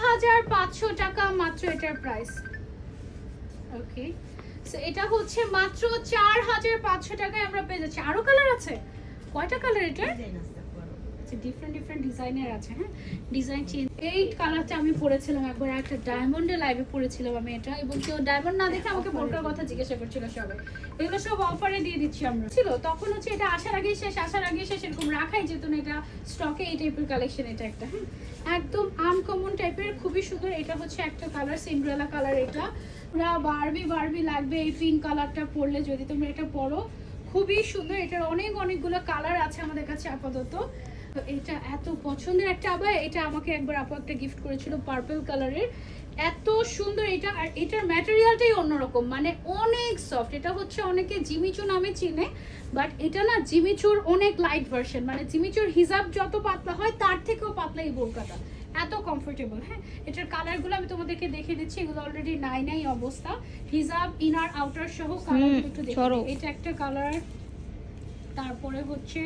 4500 টাকা মাত্র এটার প্রাইস। ওকে, সো এটা হচ্ছে মাত্র 4500 টাকায় আমরা পেয়ে যাচ্ছি। আরো কালার আছে, কয়টা কালার এটা? ডিফারেন্ট ডিফারেন্ট ডিজাইনের আছে। হ্যাঁ, ডিজাইন চেঞ্জ। এই কালারটা আমি পরেছিলাম একবার একটা ডায়মন্ডের লাইভে পরেছিলাম আমি এটা, এবং কেউ ডায়মন্ড না দেখে আমাকে বোরকার কথা জিজ্ঞাসা করছিল সবাই। এগুলো সব অফারে দিয়ে দিচ্ছি আমরা। ছিল তখন হচ্ছে এটা আসার আগেই শেষ এরকম রাখাই যেত না এটা স্টকে। এই টাইপের কালেকশন এটা একটা। হ্যাঁ, একদম আনকমন টাইপের, খুবই সুন্দর। এটা হচ্ছে একটা কালার সিন্ড্রেলা কালার। এটা পুরা বারবি লাগবে এই পিঙ্ক কালারটা পরলে, যদি তোমরা এটা পরো খুবই সুন্দর। এটার অনেকগুলো কালার আছে আমাদের কাছে আপাতত। তো এটা এত পছন্দের একটা আবার, এটা আমাকে একবার আপু একটা গিফট করেছিল পার্পল কালারের, এত সুন্দর এটা। আর এটার ম্যাটেরিয়ালটাই অন্যরকম, মানে অনেক সফট। এটা হচ্ছে অনেকে জিমিচু নামে চিনে, বাট এটা না জিমিচুর অনেক লাইট ভার্সন, মানে জিমিচুর হিজাব যত পাতলা হয় তার থেকেও পাতলা এই বোরকাটা, এত কমফোর্টেবল। হ্যাঁ, এটার কালারগুলো আমি তোমাদেরকে দেখে দিচ্ছি, এগুলো অলরেডি নাই অবস্থা। হিজাব ইনার আউটার সহ কালারগুলো একটু দেখো। এটা একটা কালার, তারপরে হচ্ছে